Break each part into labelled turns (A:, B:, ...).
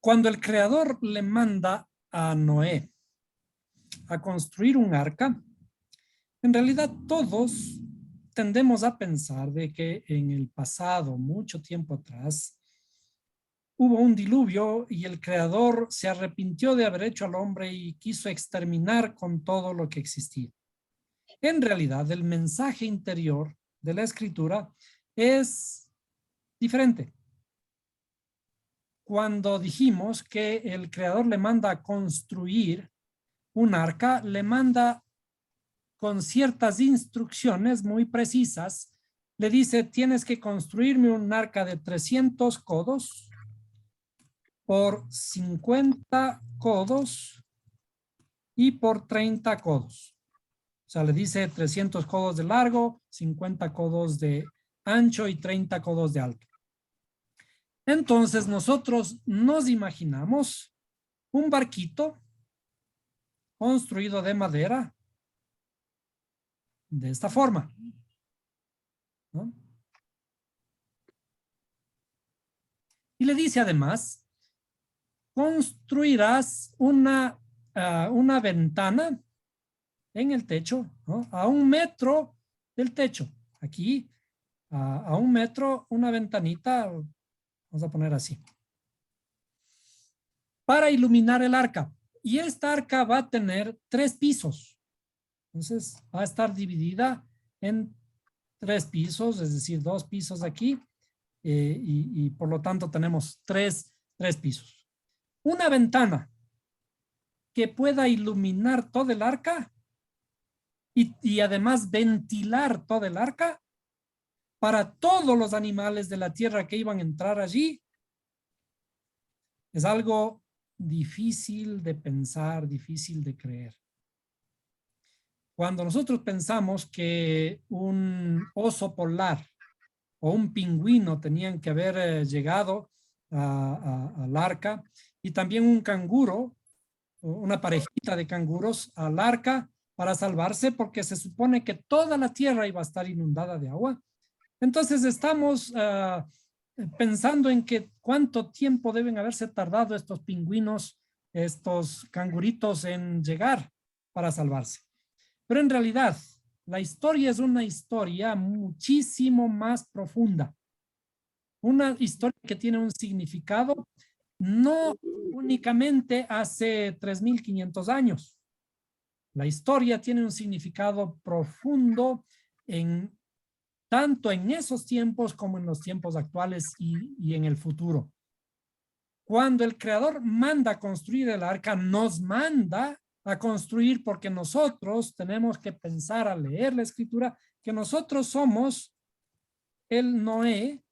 A: Cuando el Creador le manda a Noé a construir un arca, en realidad todos tendemos a pensar de que en el pasado, mucho tiempo atrás, hubo un diluvio y el Creador se arrepintió de haber hecho al hombre y quiso exterminar con todo lo que existía. En realidad, el mensaje interior de la Escritura es diferente. Cuando dijimos que el Creador le manda a construir un arca, le manda con ciertas instrucciones muy precisas. Le dice, tienes que construirme un arca de 300 codos por 50 codos y por 30 codos. O sea, le dice 300 codos de largo, 50 codos de ancho y 30 codos de alto. Entonces nosotros nos imaginamos un barquito construido de madera de esta forma, ¿no? Y le dice además, construirás una ventana en el techo, ¿no? A 1 metro del techo. Aquí, a 1 metro, una ventanita, vamos a poner así, para iluminar el arca. Y esta arca va a tener 3 pisos. Entonces, va a estar dividida en 3 pisos, es decir, 2 pisos aquí, y por lo tanto tenemos 3 pisos. Una ventana que pueda iluminar todo el arca y además ventilar todo el arca para todos los animales de la tierra que iban a entrar allí. Es algo difícil de pensar, difícil de creer. Cuando nosotros pensamos que un oso polar o un pingüino tenían que haber llegado al arca, y también un canguro, una parejita de canguros al arca para salvarse, porque se supone que toda la tierra iba a estar inundada de agua. Entonces estamos pensando en que cuánto tiempo deben haberse tardado estos pingüinos, estos canguritos en llegar para salvarse. Pero en realidad, la historia es una historia muchísimo más profunda. Una historia que tiene un significado no únicamente hace 3.500 años. La historia tiene un significado profundo tanto en esos tiempos como en los tiempos actuales y en el futuro. Cuando el Creador manda a construir el arca, nos manda a construir porque nosotros tenemos que pensar al leer la Escritura que nosotros somos el Noé,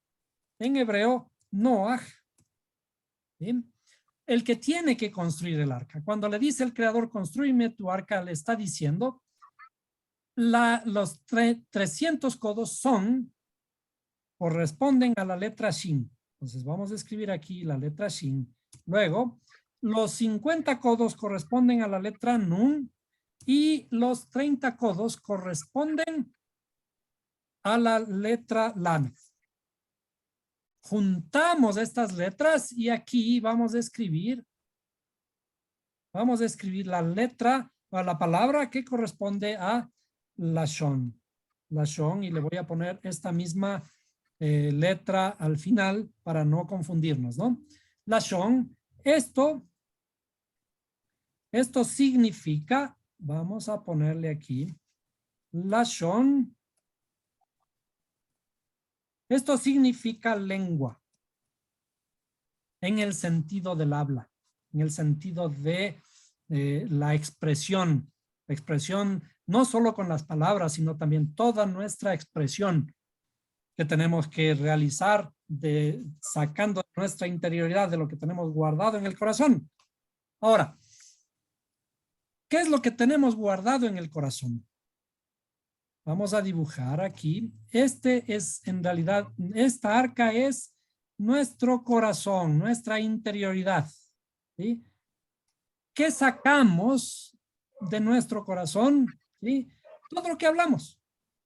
A: en hebreo, Noah, ¿sí? El que tiene que construir el arca. Cuando le dice el Creador, construime tu arca, le está diciendo, los 300 codos corresponden a la letra Shin. Entonces vamos a escribir aquí la letra Shin. Luego, los 50 codos corresponden a la letra Nun y los 30 codos corresponden a la letra Lamed. Juntamos estas letras y aquí vamos a escribir la letra o la palabra que corresponde a Lashon. Lashon, y le voy a poner esta misma letra al final para no confundirnos, ¿no? Lashon, esto significa, vamos a ponerle aquí, Lashon, esto significa lengua, en el sentido del habla, en el sentido de la expresión no solo con las palabras, sino también toda nuestra expresión que tenemos que realizar sacando nuestra interioridad de lo que tenemos guardado en el corazón. Ahora, ¿qué es lo que tenemos guardado en el corazón? Vamos a dibujar aquí. En realidad, esta arca es nuestro corazón, nuestra interioridad, ¿sí? ¿Qué sacamos de nuestro corazón? ¿Sí? Todo lo que hablamos.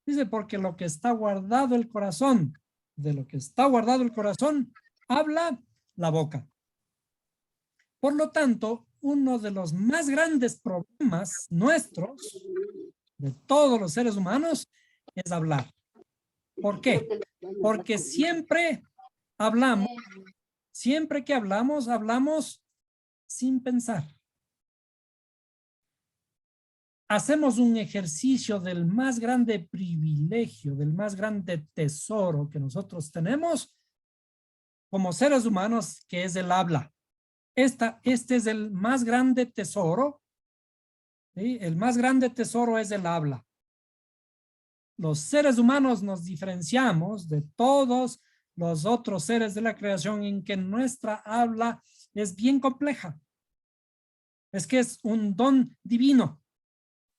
A: Dice, porque lo que está guardado el corazón, de lo que está guardado el corazón, habla la boca. Por lo tanto, uno de los más grandes problemas nuestros, de todos los seres humanos, es hablar. ¿Por qué? Porque siempre que hablamos, hablamos sin pensar. Hacemos un ejercicio del más grande privilegio, del más grande tesoro que nosotros tenemos como seres humanos, que es el habla. Este es el más grande tesoro, ¿sí? El más grande tesoro es el habla. Los seres humanos nos diferenciamos de todos los otros seres de la creación en que nuestra habla es bien compleja. Es que es un don divino,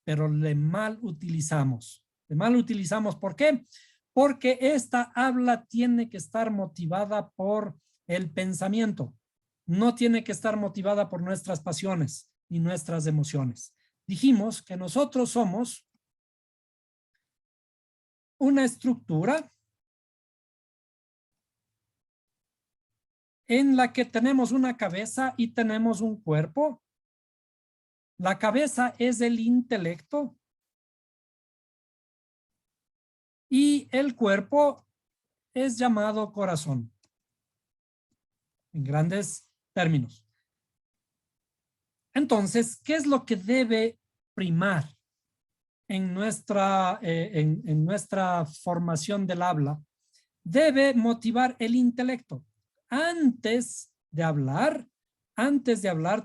A: pero le mal utilizamos. Le mal utilizamos, ¿por qué? Porque esta habla tiene que estar motivada por el pensamiento. No tiene que estar motivada por nuestras pasiones ni nuestras emociones. Dijimos que nosotros somos una estructura en la que tenemos una cabeza y tenemos un cuerpo. La cabeza es el intelecto y el cuerpo es llamado corazón, en grandes términos. Entonces, ¿qué es lo que debe primar en nuestra formación del habla? Debe motivar el intelecto. Antes de hablar,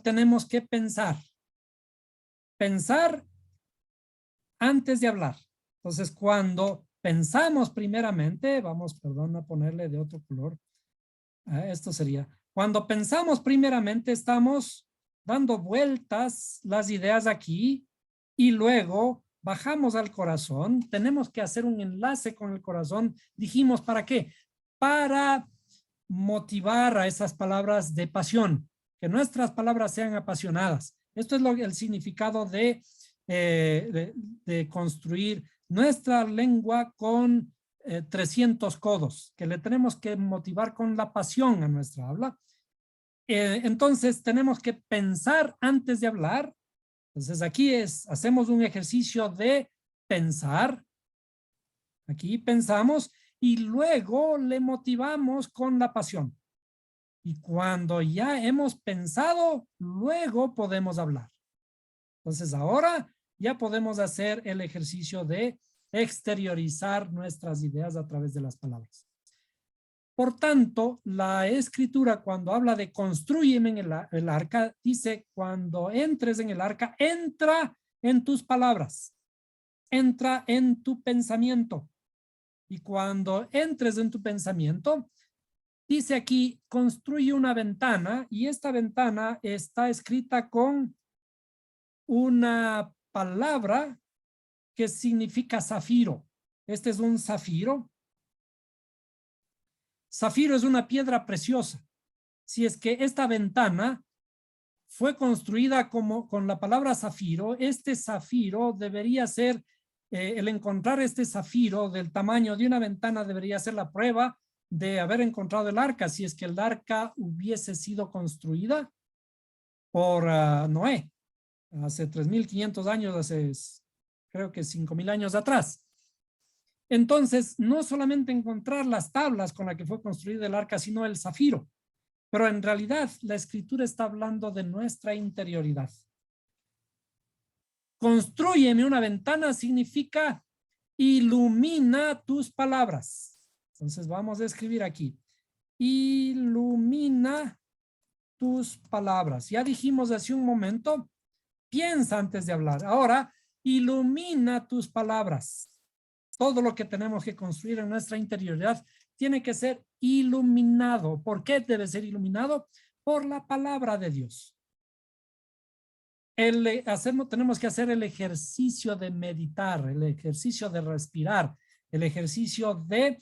A: tenemos que pensar. Pensar antes de hablar. Entonces, cuando pensamos primeramente, perdón, a ponerle de otro color. Esto sería, cuando pensamos primeramente, estamos dando vueltas las ideas aquí y luego bajamos al corazón. Tenemos que hacer un enlace con el corazón. Dijimos, ¿para qué? Para motivar a esas palabras de pasión, que nuestras palabras sean apasionadas. Esto es el significado de construir nuestra lengua con 300 codos, que le tenemos que motivar con la pasión a nuestra habla. Entonces tenemos que pensar antes de hablar. Entonces aquí hacemos un ejercicio de pensar. Aquí pensamos y luego le motivamos con la pasión. Y cuando ya hemos pensado, luego podemos hablar. Entonces ahora ya podemos hacer el ejercicio de exteriorizar nuestras ideas a través de las palabras. Por tanto, la escritura cuando habla de construyeme en el arca, dice cuando entres en el arca, entra en tus palabras, entra en tu pensamiento. Y cuando entres en tu pensamiento, dice aquí, construye una ventana y esta ventana está escrita con una palabra que significa zafiro. Este es un zafiro. Zafiro es una piedra preciosa. Si es que esta ventana fue construida con la palabra zafiro, este zafiro debería ser, el encontrar este zafiro del tamaño de una ventana debería ser la prueba de haber encontrado el arca, si es que el arca hubiese sido construida por Noé, hace 3.500 años, creo que 5.000 años atrás. Entonces, no solamente encontrar las tablas con las que fue construida el arca, sino el zafiro. Pero en realidad, la escritura está hablando de nuestra interioridad. Constrúyeme una ventana significa ilumina tus palabras. Entonces, vamos a escribir aquí. Ilumina tus palabras. Ya dijimos hace un momento, piensa antes de hablar. Ahora, ilumina tus palabras. Todo lo que tenemos que construir en nuestra interioridad tiene que ser iluminado. ¿Por qué debe ser iluminado? Por la palabra de Dios. Tenemos que hacer el ejercicio de meditar, el ejercicio de respirar, el ejercicio de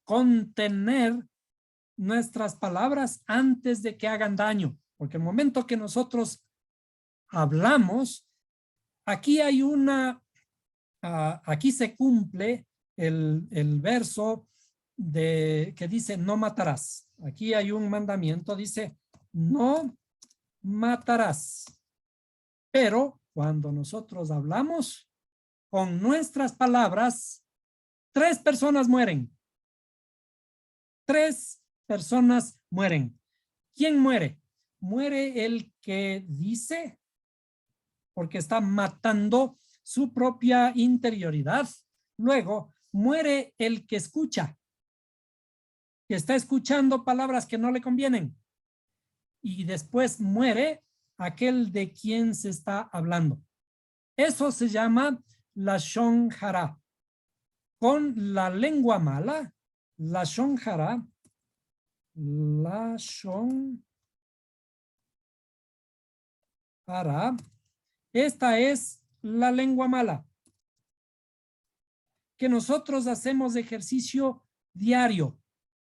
A: contener nuestras palabras antes de que hagan daño. Porque el momento que nosotros hablamos, aquí hay aquí se cumple el verso que dice no matarás. aquí hay un mandamiento, dice, no matarás. Pero cuando nosotros hablamos con nuestras palabras, 3 personas mueren. 3 personas mueren. ¿Quién muere? Muere el que dice, porque está matando su propia interioridad. Luego, muere el que escucha, que está escuchando palabras que no le convienen. Y después muere aquel de quien se está hablando. Eso se llama lashon hara. Con la lengua mala, lashon hara, lashon hara, esta es la lengua mala, que nosotros hacemos ejercicio diario,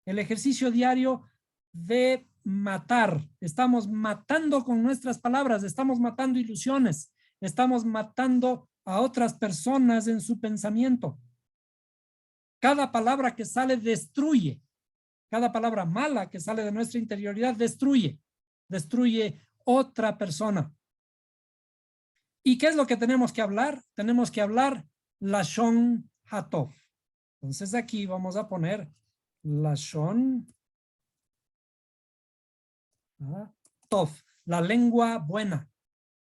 A: el ejercicio diario de matar. Estamos matando con nuestras palabras, estamos matando ilusiones, estamos matando a otras personas en su pensamiento. Cada palabra que sale destruye, cada palabra mala que sale de nuestra interioridad destruye otra persona. ¿Y qué es lo que tenemos que hablar? Tenemos que hablar lashon hatov. Entonces aquí vamos a poner lashon tov, la lengua buena.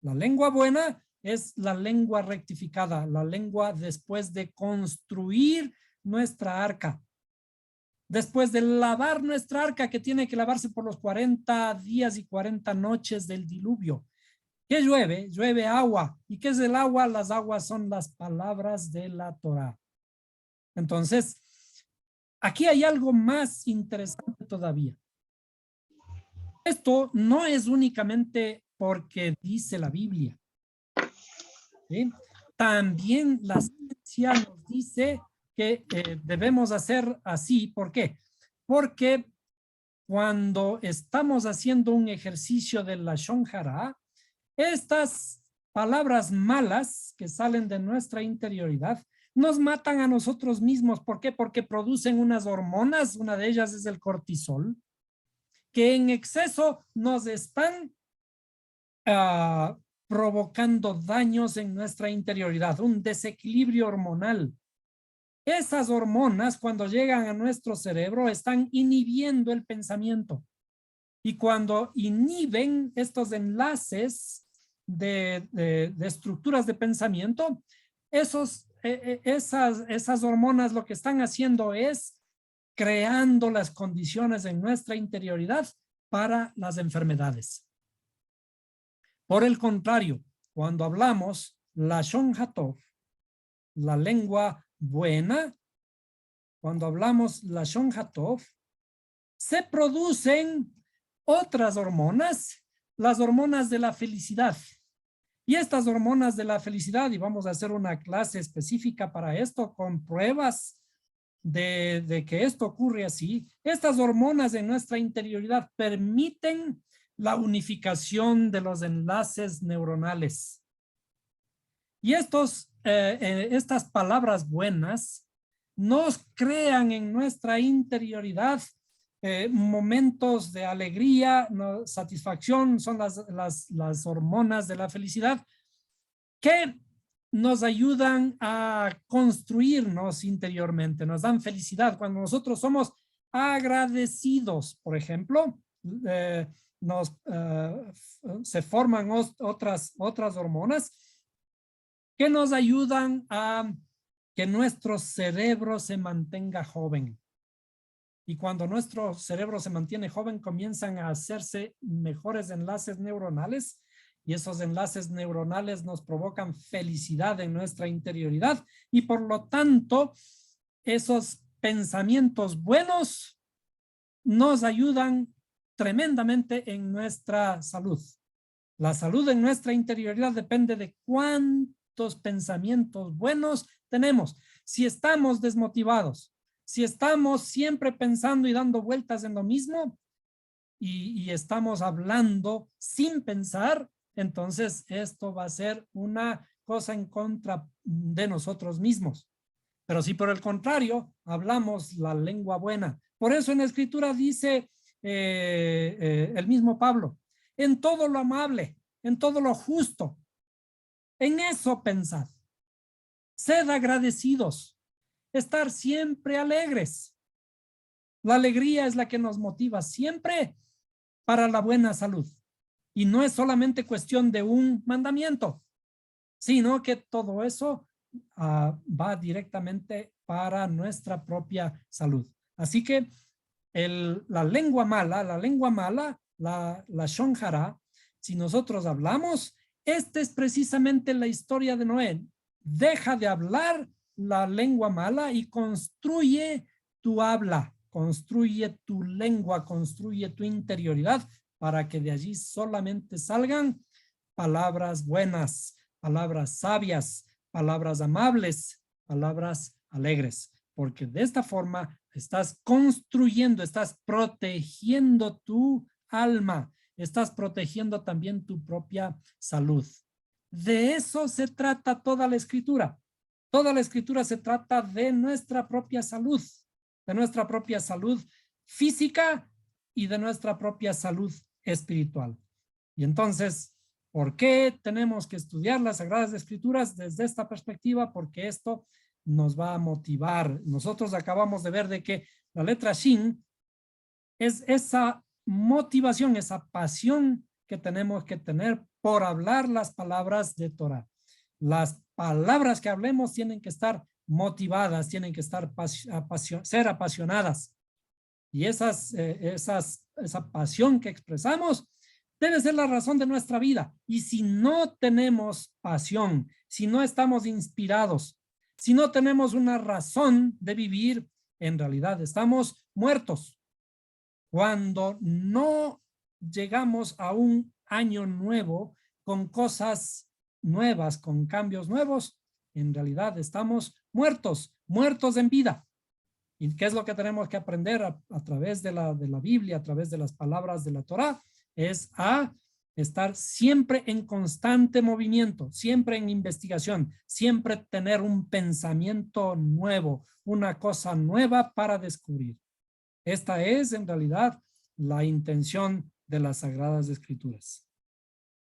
A: La lengua buena es la lengua rectificada, la lengua después de construir nuestra arca. Después de lavar nuestra arca, que tiene que lavarse por los 40 días y 40 noches del diluvio. ¿Qué llueve? Llueve agua. ¿Y qué es el agua? Las aguas son las palabras de la Torá. Entonces, aquí hay algo más interesante todavía. Esto no es únicamente porque dice la Biblia. ¿Sí? También la ciencia nos dice que debemos hacer así. ¿Por qué? Porque cuando estamos haciendo un ejercicio de lashon hara, estas palabras malas que salen de nuestra interioridad nos matan a nosotros mismos. ¿Por qué? Porque producen unas hormonas, una de ellas es el cortisol, que en exceso nos están provocando daños en nuestra interioridad, un desequilibrio hormonal. Esas hormonas, cuando llegan a nuestro cerebro, están inhibiendo el pensamiento. Y cuando inhiben estos enlaces de estructuras de pensamiento, esas hormonas lo que están haciendo es creando las condiciones en nuestra interioridad para las enfermedades. Por el contrario, cuando hablamos lashon hatov, la lengua buena, cuando hablamos lashon hatov, se producen otras hormonas, las hormonas de la felicidad. Y estas hormonas de la felicidad, y vamos a hacer una clase específica para esto con pruebas de que esto ocurre así, estas hormonas en nuestra interioridad permiten la unificación de los enlaces neuronales. Y estas palabras buenas nos crean en nuestra interioridad momentos de alegría, satisfacción, son las hormonas de la felicidad que nos ayudan a construirnos interiormente, nos dan felicidad. Cuando nosotros somos agradecidos, por ejemplo, se forman otras hormonas que nos ayudan a que nuestro cerebro se mantenga joven. Y cuando nuestro cerebro se mantiene joven, comienzan a hacerse mejores enlaces neuronales y esos enlaces neuronales nos provocan felicidad en nuestra interioridad y por lo tanto esos pensamientos buenos nos ayudan tremendamente en nuestra salud. La salud en nuestra interioridad depende de cuántos pensamientos buenos tenemos. Si estamos desmotivados, si estamos siempre pensando y dando vueltas en lo mismo y estamos hablando sin pensar, entonces esto va a ser una cosa en contra de nosotros mismos. Pero si por el contrario hablamos la lengua buena, por eso en la escritura dice el mismo Pablo, en todo lo amable, en todo lo justo, en eso pensad. Sed agradecidos, estar siempre alegres. La alegría es la que nos motiva siempre para la buena salud. Y no es solamente cuestión de un mandamiento, sino que todo eso va directamente para nuestra propia salud. Así que la lengua mala, la lashon hara, si nosotros hablamos, esta es precisamente la historia de Noé. Deja de hablar la lengua mala y construye tu habla, construye tu lengua, construye tu interioridad para que de allí solamente salgan palabras buenas, palabras sabias, palabras amables, palabras alegres, porque de esta forma estás construyendo, estás protegiendo tu alma, estás protegiendo también tu propia salud. De eso se trata toda la escritura. Toda la escritura se trata de nuestra propia salud física y de nuestra propia salud espiritual. Y entonces, ¿por qué tenemos que estudiar las Sagradas Escrituras desde esta perspectiva? Porque esto nos va a motivar. Nosotros acabamos de ver de que la letra Shin es esa motivación, esa pasión que tenemos que tener por hablar las palabras de Torah. Las palabras que hablemos tienen que estar motivadas, tienen que estar ser apasionadas. Y esa pasión que expresamos debe ser la razón de nuestra vida. Y si no tenemos pasión, si no estamos inspirados, si no tenemos una razón de vivir, en realidad estamos muertos. Cuando no llegamos a un año nuevo con cosas nuevas, con cambios nuevos, en realidad estamos muertos en vida. ¿Y qué es lo que tenemos que aprender a través de la Biblia, a través de las palabras de la Torá? Es a estar siempre en constante movimiento, siempre en investigación, siempre tener un pensamiento nuevo, una cosa nueva para descubrir. Esta es en realidad la intención de las Sagradas Escrituras.